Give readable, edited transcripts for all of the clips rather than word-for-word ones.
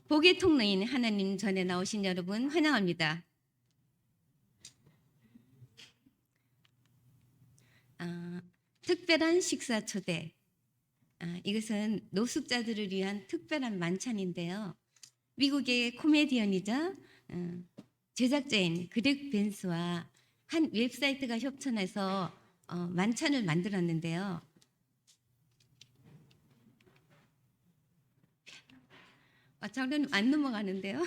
복의 통로인 하나님 전에 나오신 여러분 환영합니다. 특별한 식사 초대. 이것은 노숙자들을 위한 특별한 만찬인데요. 미국의 코미디언이자 제작자인 그렉 벤스와 한 웹사이트가 협찬해서 만찬을 만들었는데요. 저는 안 넘어가는데요.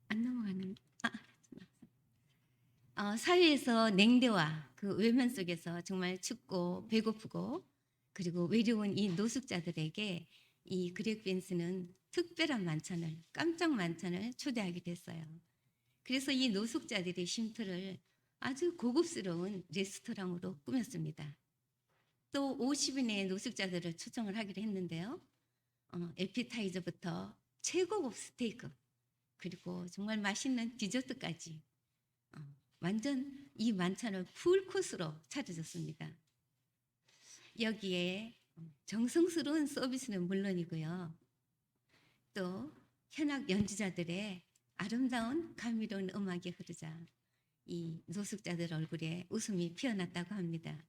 안 넘어가는. 사회에서 냉대와 그 외면 속에서 정말 춥고 배고프고 그리고 외로운 이 노숙자들에게 이 그렉 벤스는 특별한 만찬을, 깜짝 만찬을 초대하게 됐어요. 그래서 이 노숙자들의 쉼터를 아주 고급스러운 레스토랑으로 꾸몄습니다. 또 50인의 노숙자들을 초청을 하기로 했는데요. 에피타이저부터 최고급 스테이크 그리고 정말 맛있는 디저트까지 완전 이 만찬을 풀코스로 차려줬습니다. 여기에 정성스러운 서비스는 물론이고요. 또 현악 연주자들의 아름다운 감미로운 음악이 흐르자 이 노숙자들 얼굴에 웃음이 피어났다고 합니다.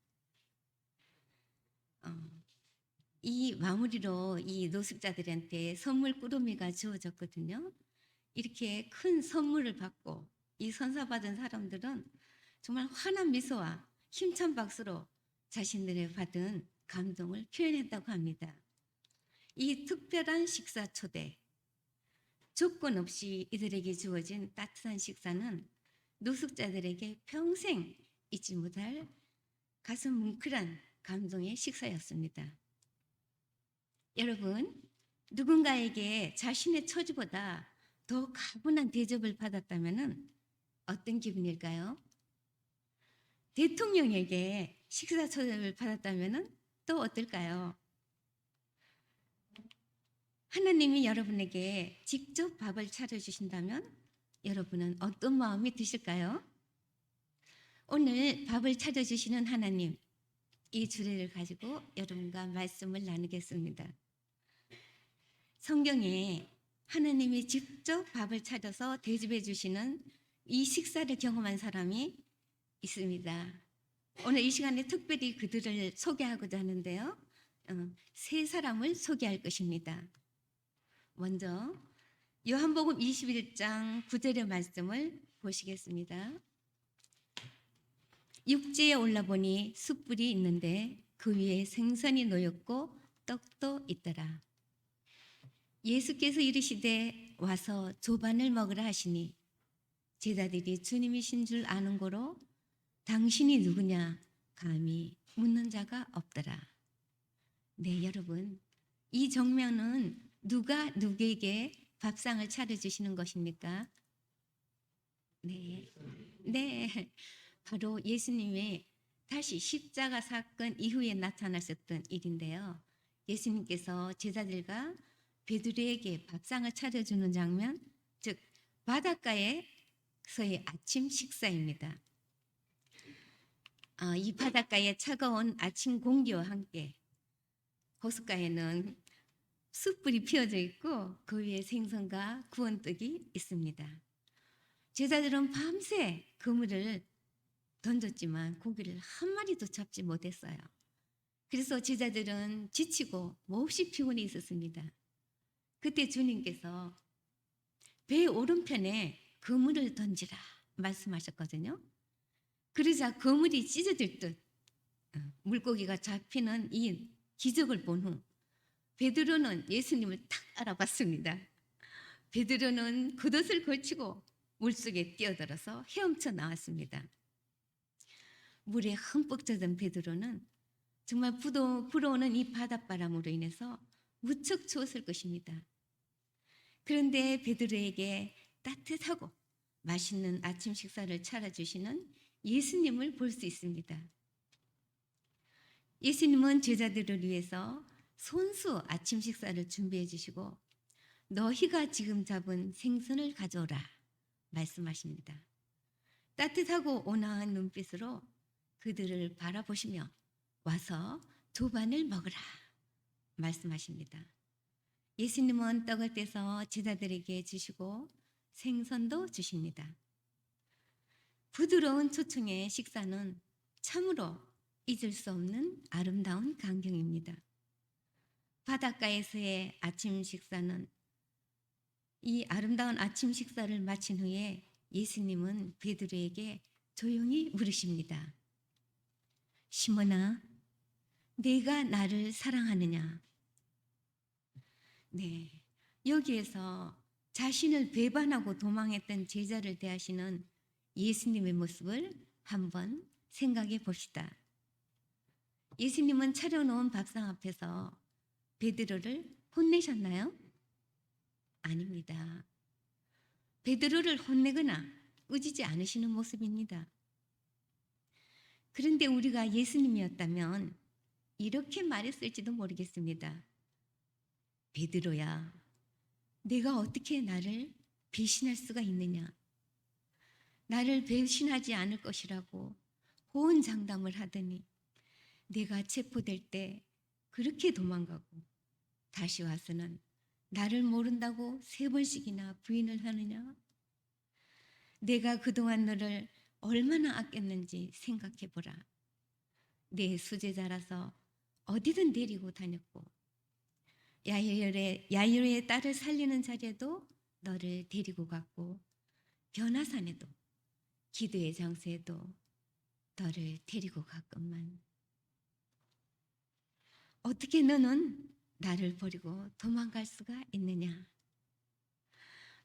이 마무리로 이 노숙자들한테 선물 꾸러미가 주어졌거든요. 이렇게 큰 선물을 받고 이 선사받은 사람들은 정말 환한 미소와 힘찬 박수로 자신들의 받은 감동을 표현했다고 합니다. 이 특별한 식사 초대, 조건 없이 이들에게 주어진 따뜻한 식사는 노숙자들에게 평생 잊지 못할 가슴 뭉클한 감동의 식사였습니다. 여러분, 누군가에게 자신의 처지보다 더 가분한 대접을 받았다면 어떤 기분일까요? 대통령에게 식사 초대를 받았다면 또 어떨까요? 하나님이 여러분에게 직접 밥을 차려주신다면 여러분은 어떤 마음이 드실까요? 오늘 밥을 차려주시는 하나님, 이 주례를 가지고 여러분과 말씀을 나누겠습니다. 성경에 하나님이 직접 밥을 차려서 대접해 주시는 이 식사를 경험한 사람이 있습니다. 오늘 이 시간에 특별히 그들을 소개하고자 하는데요. 세 사람을 소개할 것입니다. 먼저 요한복음 21장 9절의 말씀을 보시겠습니다. 육지에 올라보니 숯불이 있는데 그 위에 생선이 놓였고 떡도 있더라. 예수께서 이르시되 와서 조반을 먹으라 하시니 제자들이 주님이신 줄 아는 고로 당신이 누구냐 감히 묻는 자가 없더라. 네, 여러분, 이 정면은 누가 누구에게 밥상을 차려주시는 것입니까? 네, 바로 예수님의 다시 십자가 사건 이후에 나타나셨던 일인데요. 예수님께서 제자들과 베드로에게 밥상을 차려주는 장면, 즉 바닷가에서의 아침 식사입니다. 이 바닷가의 차가운 아침 공기와 함께 호숫가에는 숯불이 피어져 있고 그 위에 생선과 구운 떡이 있습니다. 제자들은 밤새 그물을 던졌지만 고기를 한 마리도 잡지 못했어요. 그래서 제자들은 지치고 몹시 피곤해 있었습니다. 그때 주님께서 배 오른편에 그물을 던지라 말씀하셨거든요. 그러자 그물이 찢어질 듯 물고기가 잡히는 이 기적을 본 후 베드로는 예수님을 딱 알아봤습니다. 베드로는 겉옷을 걸치고 물속에 뛰어들어서 헤엄쳐 나왔습니다. 물에 흠뻑 젖은 베드로는 정말 불어오는 이 바닷바람으로 인해서 무척 추웠을 것입니다. 그런데 베드로에게 따뜻하고 맛있는 아침 식사를 차려주시는 예수님을 볼 수 있습니다. 예수님은 제자들을 위해서 손수 아침 식사를 준비해 주시고 너희가 지금 잡은 생선을 가져오라 말씀하십니다. 따뜻하고 온화한 눈빛으로 그들을 바라보시며 와서 조반을 먹으라 말씀하십니다. 예수님은 떡을 떼서 제자들에게 주시고 생선도 주십니다. 부드러운 초청의 식사는 참으로 잊을 수 없는 아름다운 광경입니다. 바닷가에서의 아침 식사는 이 아름다운 아침 식사를 마친 후에 예수님은 베드로에게 조용히 물으십니다. 시몬아, 네가 나를 사랑하느냐? 네, 여기에서 자신을 배반하고 도망했던 제자를 대하시는 예수님의 모습을 한번 생각해 봅시다. 예수님은 차려놓은 밥상 앞에서 베드로를 혼내셨나요? 아닙니다. 베드로를 혼내거나 꾸짖지 않으시는 모습입니다. 그런데 우리가 예수님이었다면 이렇게 말했을지도 모르겠습니다. 베드로야, 내가 어떻게 나를 배신할 수가 있느냐? 나를 배신하지 않을 것이라고 호언장담을 하더니 내가 체포될 때 그렇게 도망가고 다시 와서는 나를 모른다고 3번씩이나 부인을 하느냐? 내가 그동안 너를 얼마나 아꼈는지 생각해 보라. 내 수제자라서 어디든 데리고 다녔고 야이로의 딸을 살리는 자리에도 너를 데리고 갔고 변화산에도 기도의 장소에도 너를 데리고 갔건만 어떻게 너는 나를 버리고 도망갈 수가 있느냐?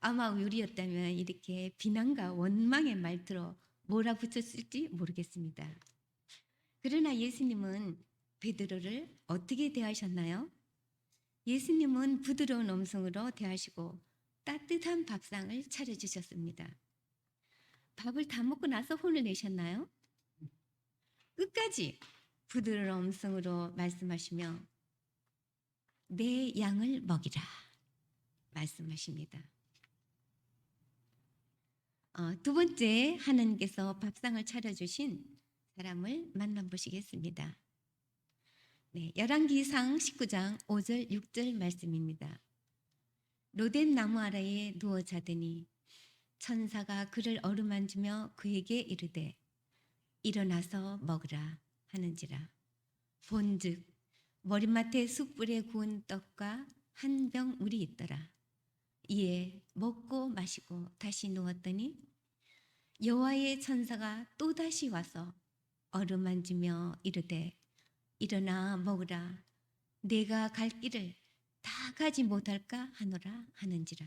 아마 우리였다면 이렇게 비난과 원망의 말투로 몰아붙였을지 모르겠습니다. 그러나 예수님은 베드로를 어떻게 대하셨나요? 예수님은 부드러운 음성으로 대하시고 따뜻한 밥상을 차려주셨습니다. 밥을 다 먹고 나서 혼을 내셨나요? 끝까지 부드러운 음성으로 말씀하시며 내 양을 먹이라 말씀하십니다. 두 번째 하나님께서 밥상을 차려주신 사람을 만나보시겠습니다. 네, 열왕기상 19장 5절 6절 말씀입니다. 로뎀 나무 아래에 누워 자더니 천사가 그를 어루만지며 그에게 이르되 일어나서 먹으라 하는지라. 본즉 머리맡에 숯불에 구운 떡과 한 병 물이 있더라. 이에 먹고 마시고 다시 누웠더니 여호와의 천사가 또다시 와서 어루만지며 이르되 일어나 먹으라. 내가 갈 길을 다 가지 못할까 하노라 하는지라.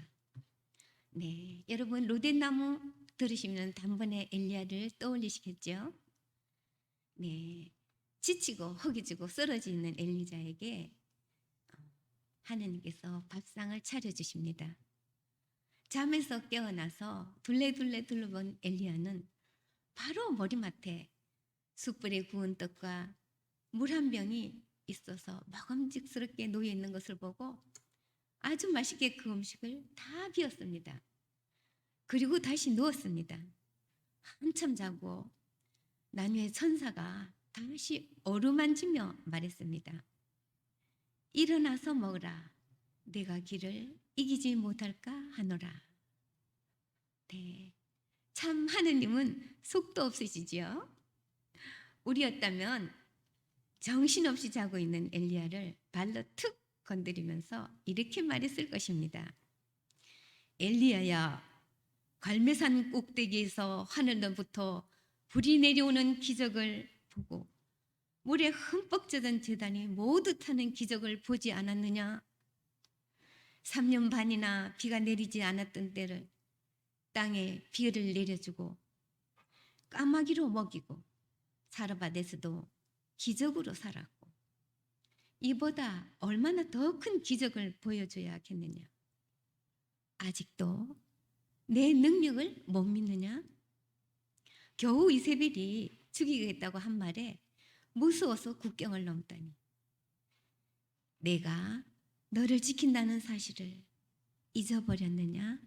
네, 여러분 로뎀나무 들으시면 단번에 엘리야를 떠올리시겠죠? 네, 지치고 허기지고 쓰러지는 엘리자에게 하나님께서 밥상을 차려주십니다. 잠에서 깨어나서 둘레둘레 둘러본 엘리야는 바로 머리맡에 숯불에 구운 떡과 물 한 병이 있어서 먹음직스럽게 놓여 있는 것을 보고 아주 맛있게 그 음식을 다 비웠습니다. 그리고 다시 누웠습니다. 한참 자고 난 후에 천사가 다시 어루만지며 말했습니다. 일어나서 먹으라. 내가 길을 이기지 못할까 하노라. 네, 참 하느님은 속도 없으시지요. 우리였다면 정신없이 자고 있는 엘리야를 발로 툭 건드리면서 이렇게 말했을 것입니다. 엘리야야, 갈매산 꼭대기에서 하늘로부터 불이 내려오는 기적을 보고 물에 흠뻑 젖은 제단이 모두 타는 기적을 보지 않았느냐? 3년 반이나 비가 내리지 않았던 때를 땅에 비를 내려주고 까마귀로 먹이고 사르밧에서도 기적으로 살았고 이보다 얼마나 더 큰 기적을 보여줘야 하겠느냐? 아직도 내 능력을 못 믿느냐? 겨우 이세벨이 죽이겠다고 한 말에 무서워서 국경을 넘다니 내가 너를 지킨다는 사실을 잊어버렸느냐?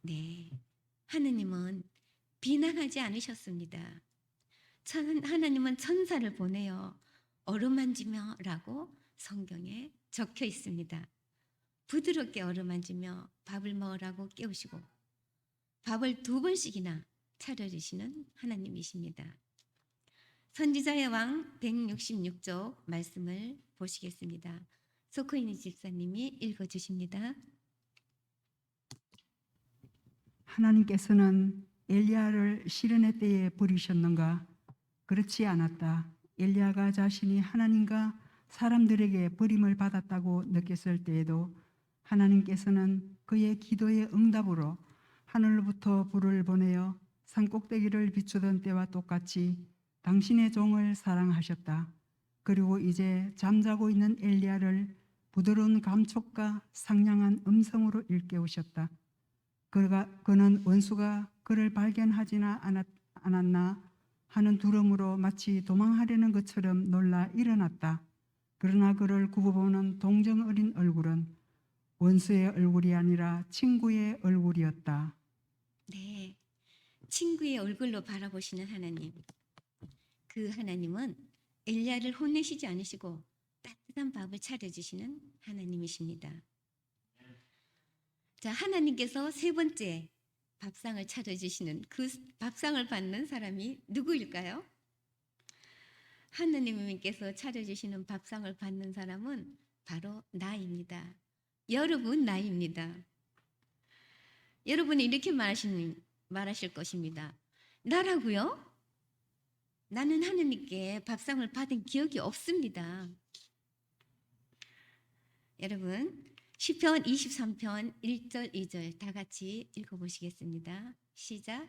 네, 하느님은 비난하지 않으셨습니다. 하나님은 천사를 보내어 어루만지며 라고 성경에 적혀 있습니다. 부드럽게 어루만지며 밥을 먹으라고 깨우시고 밥을 2번씩이나 차려주시는 하나님이십니다. 선지자의 왕 166쪽 말씀을 보시겠습니다. 소코이니 집사님이 읽어주십니다. 하나님께서는 엘리야를 시련의 때에 버리셨는가? 그렇지 않았다. 엘리야가 자신이 하나님과 사람들에게 버림을 받았다고 느꼈을 때에도 하나님께서는 그의 기도의 응답으로 하늘로부터 불을 보내어 산꼭대기를 비추던 때와 똑같이 당신의 종을 사랑하셨다. 그리고 이제 잠자고 있는 엘리야를 부드러운 감촉과 상냥한 음성으로 일깨우셨다. 그는 원수가 그를 발견하지나 않았나 하는 두려움으로 마치 도망하려는 것처럼 놀라 일어났다. 그러나 그를 굽어보는 동정 어린 얼굴은 원수의 얼굴이 아니라 친구의 얼굴이었다. 네, 친구의 얼굴로 바라보시는 하나님. 그 하나님은 엘리야를 혼내시지 않으시고 따뜻한 밥을 차려주시는 하나님이십니다. 자, 하나님께서 3번째 밥상을 차려주시는 그 밥상을 받는 사람이 누구일까요? 하나님께서 차려주시는 밥상을 받는 사람은 바로 나입니다. 여러분 나입니다. 여러분이 이렇게 말하실 것입니다. 나라고요? 나는 하나님께 밥상을 받은 기억이 없습니다. 여러분 시편 23편 1절 2절 다 같이 읽어보시겠습니다. 시작.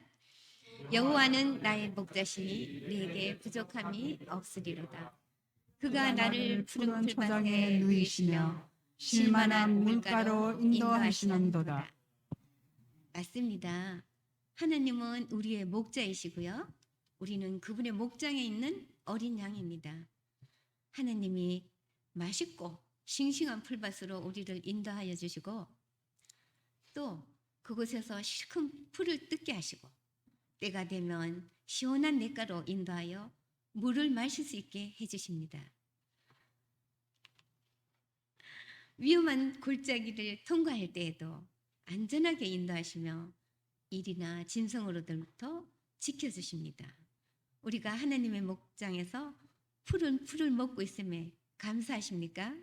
여호와는 나의 목자시니 내게 부족함이 없으리로다. 그가 나를 푸른 풀밭에 누이시며 쉴만한 물가로 인도하시는도다. 맞습니다. 하나님은 우리의 목자이시고요. 우리는 그분의 목장에 있는 어린 양입니다. 하나님이 맛있고 싱싱한 풀밭으로 우리를 인도하여 주시고 또 그곳에서 실컷 풀을 뜯게 하시고 때가 되면 시원한 냇가로 인도하여 물을 마실 수 있게 해주십니다. 위험한 골짜기를 통과할 때에도 안전하게 인도하시며 일이나 짐승으로부터 지켜주십니다. 우리가 하나님의 목장에서 푸른 풀을 먹고 있음에 감사하십니까?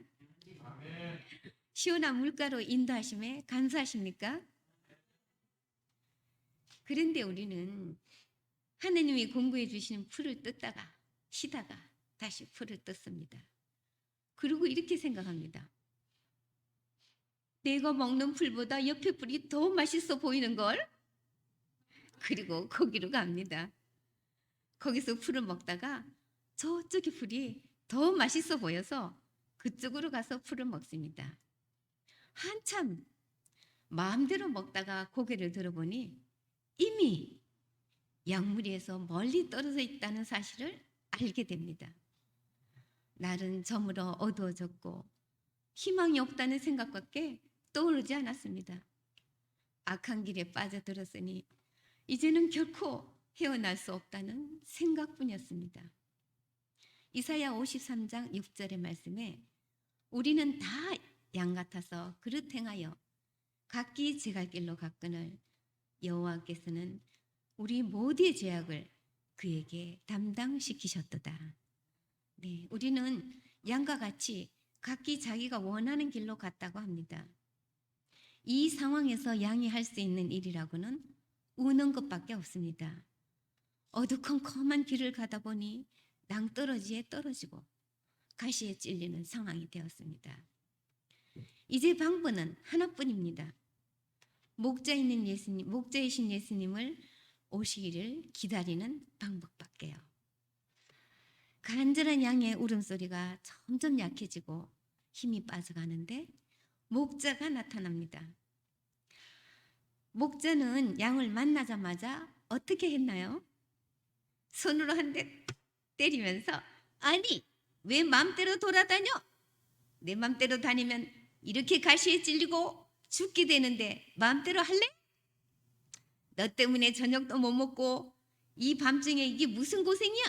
시원한 물가로 인도하심에 감사하십니까? 그런데 우리는 하나님이 공급해 주시는 풀을 뜯다가 쉬다가 다시 풀을 뜯습니다. 그리고 이렇게 생각합니다. 내가 먹는 풀보다 옆에 풀이 더 맛있어 보이는걸? 그리고 거기로 갑니다. 거기서 풀을 먹다가 저쪽의 풀이 더 맛있어 보여서 그쪽으로 가서 풀을 먹습니다. 한참 마음대로 먹다가 고개를 들어보니 이미 양무리에서 멀리 떨어져 있다는 사실을 알게 됩니다. 날은 저물어 어두워졌고 희망이 없다는 생각밖에 떠오르지 않았습니다. 악한 길에 빠져들었으니 이제는 결코 헤어날 수 없다는 생각뿐이었습니다. 이사야 53장 6절의 말씀에 우리는 다 양 같아서 그릇 행하여 각기 제갈 길로 갔거늘 여호와께서는 우리 모두의 죄악을 그에게 담당시키셨도다. 네, 우리는 양과 같이 각기 자기가 원하는 길로 갔다고 합니다. 이 상황에서 양이 할 수 있는 일이라고는 우는 것밖에 없습니다. 어두컴컴한 길을 가다 보니 낭떠러지에 떨어지고 가시에 찔리는 상황이 되었습니다. 이제 방법은 하나뿐입니다. 목자이신 예수님을 오시기를 기다리는 방법밖에요. 간절한 양의 울음소리가 점점 약해지고 힘이 빠져가는데 목자가 나타납니다. 목자는 양을 만나자마자 어떻게 했나요? 손으로 한 대 때리면서 아니 왜 맘대로 돌아다녀? 내 맘대로 다니면 이렇게 가시에 찔리고 죽게 되는데 맘대로 할래? 너 때문에 저녁도 못 먹고 이 밤중에 이게 무슨 고생이야?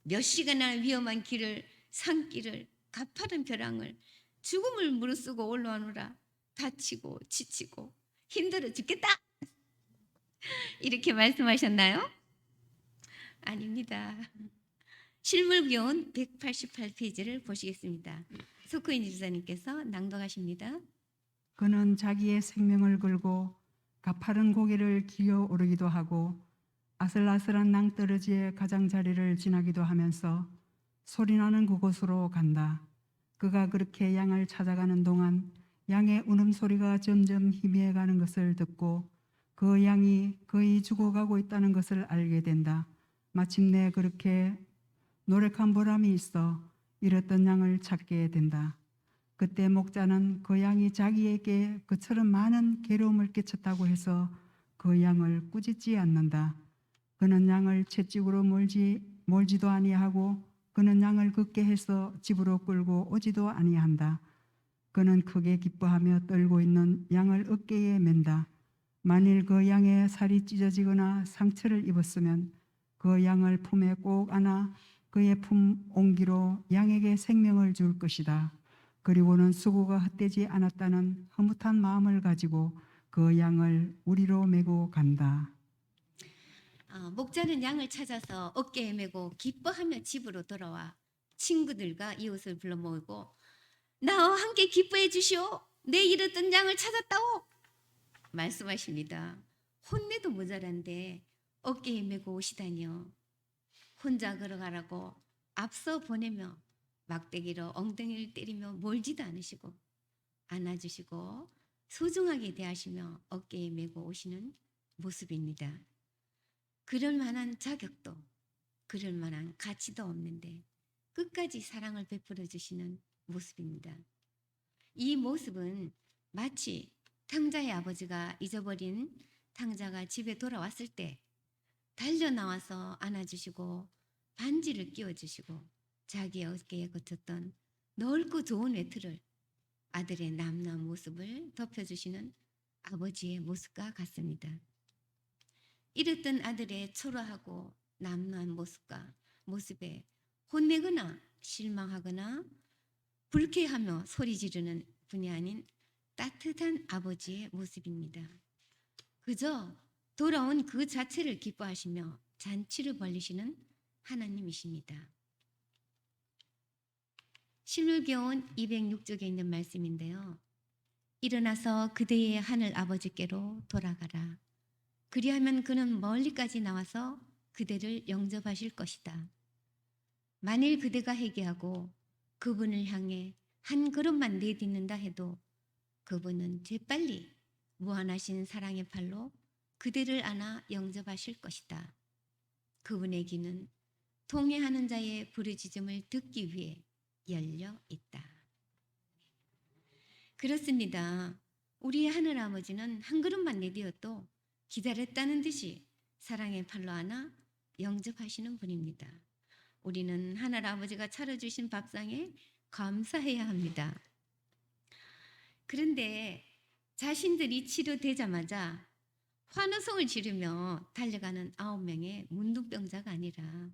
몇 시간이나 위험한 길을 산길을 가파른 벼랑을 죽음을 무릅쓰고 올라오느라 다치고 지치고 힘들어 죽겠다. 이렇게 말씀하셨나요? 아닙니다. 실물교훈 188페이지를 보시겠습니다. 소코인 지사님께서 낭독하십니다. 그는 자기의 생명을 걸고 가파른 고개를 기어 오르기도 하고 아슬아슬한 낭떠러지의 가장자리를 지나기도 하면서 소리나는 그곳으로 간다. 그가 그렇게 양을 찾아가는 동안 양의 울음소리가 점점 희미해가는 것을 듣고 그 양이 거의 죽어가고 있다는 것을 알게 된다. 마침내 그렇게 노력한 보람이 있어 잃었던 양을 찾게 된다. 그때 목자는 그 양이 자기에게 그처럼 많은 괴로움을 끼쳤다고 해서 그 양을 꾸짖지 않는다. 그는 양을 채찍으로 몰지도 아니하고 그는 양을 걷게 해서 집으로 끌고 오지도 아니한다. 그는 크게 기뻐하며 떨고 있는 양을 어깨에 맨다. 만일 그 양의 살이 찢어지거나 상처를 입었으면 그 양을 품에 꼭 안아 그의 품 온기로 양에게 생명을 줄 것이다. 그리고는 수고가 헛되지 않았다는 흐뭇한 마음을 가지고 그 양을 우리로 메고 간다. 목자는 양을 찾아서 어깨에 메고 기뻐하며 집으로 돌아와 친구들과 이웃을 불러 모으고 나와 함께 기뻐해 주시오. 내 잃었던 양을 찾았다오. 말씀하십니다. 혼내도 모자란데 어깨에 메고 오시다니요. 혼자 걸어가라고 앞서 보내며 막대기로 엉덩이를 때리며 몰지도 않으시고 안아주시고 소중하게 대하시며 어깨에 메고 오시는 모습입니다. 그럴 만한 자격도 그럴 만한 가치도 없는데 끝까지 사랑을 베풀어 주시는 모습입니다. 이 모습은 마치 탕자의 아버지가 잊어버린 탕자가 집에 돌아왔을 때 달려 나와서 안아주시고 반지를 끼워주시고 자기의 어깨에 거쳤던 넓고 좋은 외투를 아들의 남남 모습을 덮여주시는 아버지의 모습과 같습니다. 잃었던 아들의 초라하고 남루한 모습에 혼내거나 실망하거나 불쾌하며 소리 지르는 분이 아닌 따뜻한 아버지의 모습입니다. 그저 돌아온 그 자체를 기뻐하시며 잔치를 벌리시는 하나님이십니다. 실물교훈 206쪽에 있는 말씀인데요. 일어나서 그대의 하늘 아버지께로 돌아가라. 그리하면 그는 멀리까지 나와서 그대를 영접하실 것이다. 만일 그대가 회개하고 그분을 향해 한 걸음만 내딛는다 해도 그분은 재빨리 무한하신 사랑의 팔로 그대를 안아 영접하실 것이다. 그분의 귀는 통회하는 자의 부르짖음을 듣기 위해 열려 있다. 그렇습니다. 우리의 하늘 아버지는 한 걸음만 내디뎌도 기다렸다는 듯이 사랑의 팔로 안아 영접하시는 분입니다. 우리는 하늘 아버지가 차려주신 밥상에 감사해야 합니다. 그런데 자신들이 치료되자마자 환호성을 지르며 달려가는 9명의 문둥병자가 아니라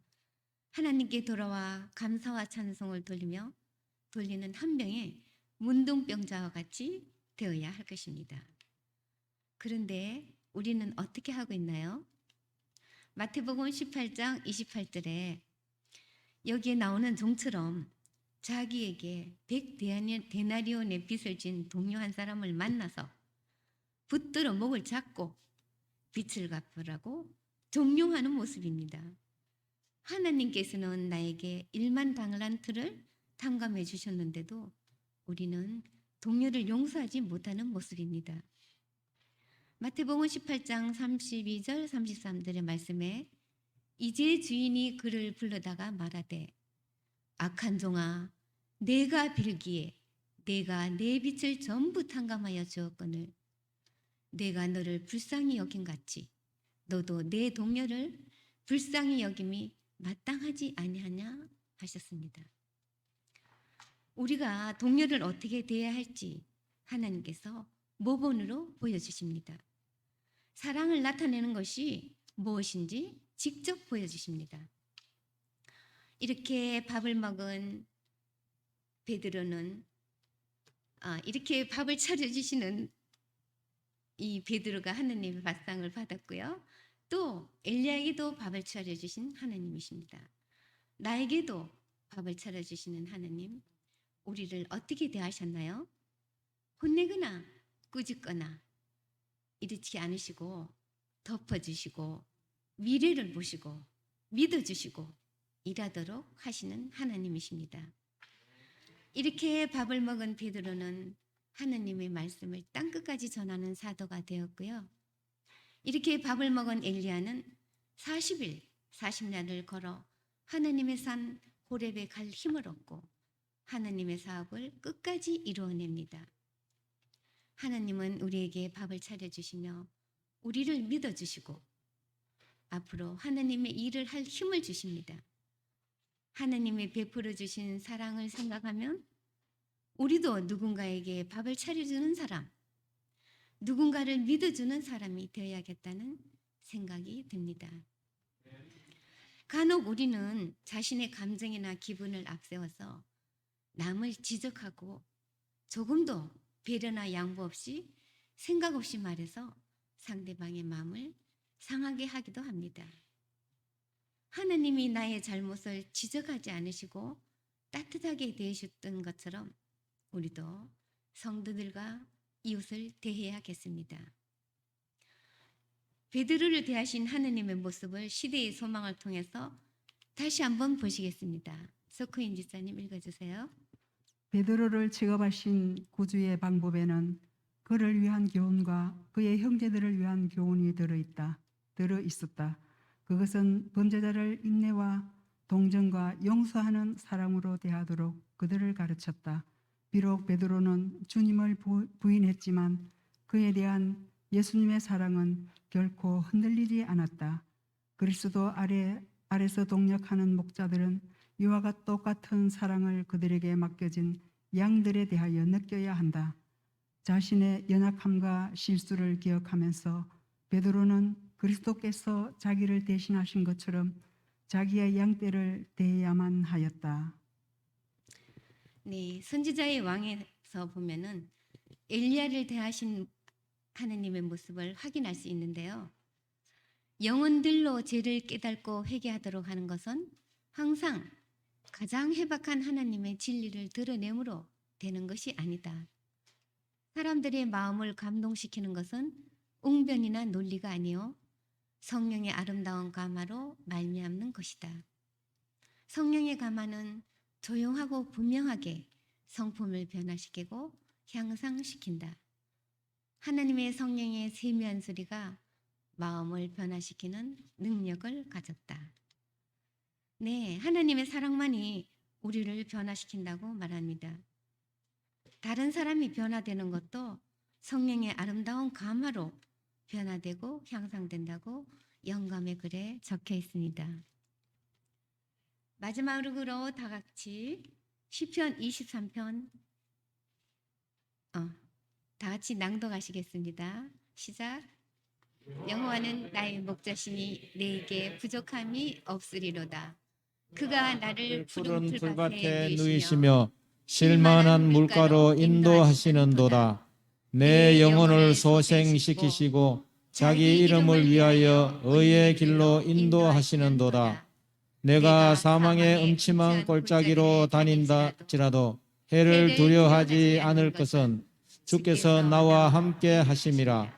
하나님께 돌아와 감사와 찬송을 돌리는 한 명의 문둥병자와 같이 되어야 할 것입니다. 그런데 우리는 어떻게 하고 있나요? 마태복음 18장 28절에 여기에 나오는 종처럼 자기에게 100데나리온의 빚을 진 동료 한 사람을 만나서 붙들어 목을 잡고 빚을 갚으라고 종용하는 모습입니다. 하나님께서는 나에게 1만 달란트를 탕감해 주셨는데도 우리는 동료를 용서하지 못하는 모습입니다. 마태복음 18장 32절 33절의 말씀에 이제 주인이 그를 불러다가 말하되 악한 종아 내가 빌기에 내가 내 빚을 전부 탕감하여 주었거늘 내가 너를 불쌍히 여김같이 너도 내 동료를 불쌍히 여김이 마땅하지 아니하냐 하셨습니다. 우리가 동료를 어떻게 대해야 할지 하나님께서 모본으로 보여주십니다. 사랑을 나타내는 것이 무엇인지 직접 보여주십니다. 이렇게 밥을 먹은 베드로는 이렇게 밥을 차려주시는 이 베드로가 하느님의 밥상을 받았고요. 또 엘리야에게도 밥을 차려주신 하느님이십니다. 나에게도 밥을 차려주시는 하느님, 우리를 어떻게 대하셨나요? 혼내거나 꾸짖거나 이렇지 않으시고 덮어주시고 미래를 보시고 믿어주시고 일하도록 하시는 하나님이십니다. 이렇게 밥을 먹은 베드로는 하느님의 말씀을 땅끝까지 전하는 사도가 되었고요. 이렇게 밥을 먹은 엘리야는 40일, 40년을 걸어 하느님의 산 호렙에 갈 힘을 얻고 하느님의 사업을 끝까지 이루어냅니다. 하나님은 우리에게 밥을 차려주시며 우리를 믿어주시고 앞으로 하나님의 일을 할 힘을 주십니다. 하나님이 베풀어 주신 사랑을 생각하면 우리도 누군가에게 밥을 차려주는 사람, 누군가를 믿어주는 사람이 되어야겠다는 생각이 듭니다. 간혹 우리는 자신의 감정이나 기분을 앞세워서 남을 지적하고 조금도 배려나 양보 없이 생각 없이 말해서 상대방의 마음을 상하게 하기도 합니다. 하나님이 나의 잘못을 지적하지 않으시고 따뜻하게 대하셨던 것처럼 우리도 성도들과 이웃을 대해야겠습니다. 베드로를 대하신 하느님의 모습을 시대의 소망을 통해서 다시 한번 보시겠습니다. 서크인 지사님 읽어주세요. 베드로를 취급하신 구주의 방법에는 그를 위한 교훈과 그의 형제들을 위한 교훈이 들어 있었다. 그것은 범죄자를 인내와 동정과 용서하는 사랑으로 대하도록 그들을 가르쳤다. 비록 베드로는 주님을 부인했지만 그에 대한 예수님의 사랑은 결코 흔들리지 않았다. 그리스도 아래서 동역하는 목자들은 이와 똑같은 사랑을 그들에게 맡겨진 양들에 대하여 느껴야 한다. 자신의 연약함과 실수를 기억하면서 베드로는 그리스도께서 자기를 대신하신 것처럼 자기의 양떼를 대해야만 하였다. 네, 선지자의 왕에서 보면은 엘리야를 대하신 하느님의 모습을 확인할 수 있는데요. 영혼들로 죄를 깨닫고 회개하도록 하는 것은 항상 가장 해박한 하나님의 진리를 드러내므로 되는 것이 아니다. 사람들의 마음을 감동시키는 것은 웅변이나 논리가 아니요 성령의 아름다운 감화로 말미암는 것이다. 성령의 감화는 조용하고 분명하게 성품을 변화시키고 향상시킨다. 하나님의 성령의 세미한 소리가 마음을 변화시키는 능력을 가졌다. 네, 하나님의 사랑만이 우리를 변화시킨다고 말합니다. 다른 사람이 변화되는 것도 성령의 아름다운 감화로 변화되고 향상된다고 영감의 글에 적혀 있습니다. 마지막으로 다 같이 시편 23편 다 같이 낭독하시겠습니다. 시작. 여호와는 나의 목자시니 내게 부족함이 없으리로다. 그가 나를 푸른 풀밭에 누이시며 실만한 물가로 인도하시는도다. 내 영혼을 소생시키시고 자기 이름을 위하여 의의 길로 인도하시는도다. 내가 사망의 음침한 골짜기로 다닌다지라도 해를 두려워하지 않을 것은 주께서 나와 함께 하심이라.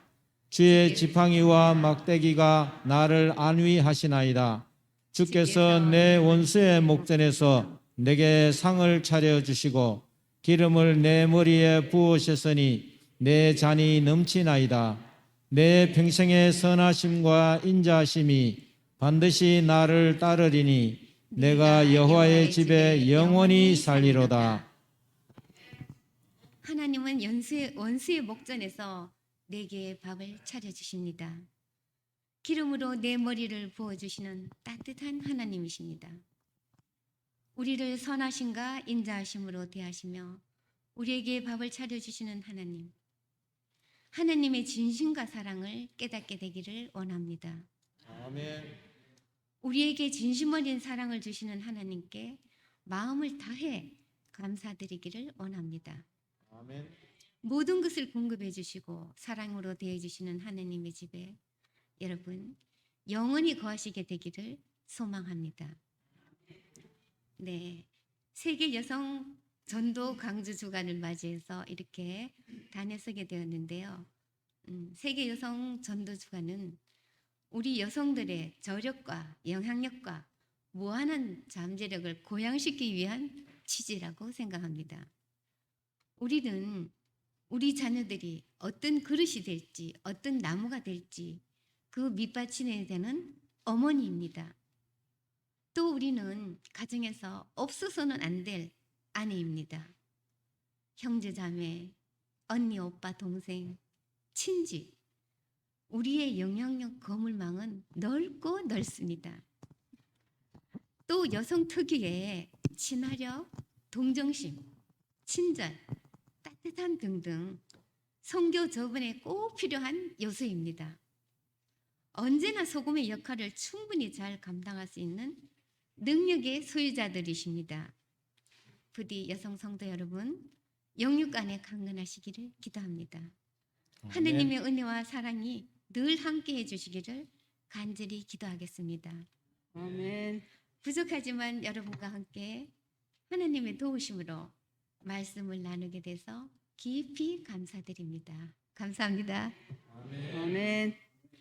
주의 지팡이와 막대기가 나를 안위하시나이다. 주께서 내 원수의 목전에서 내게 상을 차려주시고 기름을 내 머리에 부으셨으니 내 잔이 넘치나이다. 내 평생의 선하심과 인자하심이 반드시 나를 따르리니 내가 여호와의 집에 영원히 살리로다. 하나님은 원수의 목전에서 내게 밥을 차려주십니다. 기름으로 내 머리를 부어주시는 따뜻한 하나님이십니다. 우리를 선하심과 인자하심으로 대하시며 우리에게 밥을 차려주시는 하나님, 하나님의 진심과 사랑을 깨닫게 되기를 원합니다. 아멘. 우리에게 진심 어린 사랑을 주시는 하나님께 마음을 다해 감사드리기를 원합니다. 아멘. 모든 것을 공급해 주시고 사랑으로 대해 주시는 하나님의 집에 여러분 영원히 거하시게 되기를 소망합니다. 네, 세계 여성 전도 강주 주간을 맞이해서 이렇게 다녀서게 되었는데요. 세계 여성 전도 주간은 우리 여성들의 저력과 영향력과 무한한 잠재력을 고양시키기 위한 취지라고 생각합니다. 우리는 우리 자녀들이 어떤 그릇이 될지, 어떤 나무가 될지 그 밑받침해야 되는 어머니입니다. 또 우리는 가정에서 없어서는 안 될 아내입니다. 형제, 자매, 언니, 오빠, 동생, 친지. 우리의 영향력 거물망은 넓고 넓습니다. 또 여성 특유의 친화력, 동정심, 친절, 따뜻함 등등 선교 저번에 꼭 필요한 요소입니다. 언제나 소금의 역할을 충분히 잘 감당할 수 있는 능력의 소유자들이십니다. 부디 여성 성도 여러분, 영육 안에 강건하시기를 기도합니다. 하느님의 은혜와 사랑이 늘 함께 해주시기를 간절히 기도하겠습니다. 아멘. 부족하지만 여러분과 함께 하나님의 도우심으로 말씀을 나누게 돼서 깊이 감사드립니다. 감사합니다. 아멘.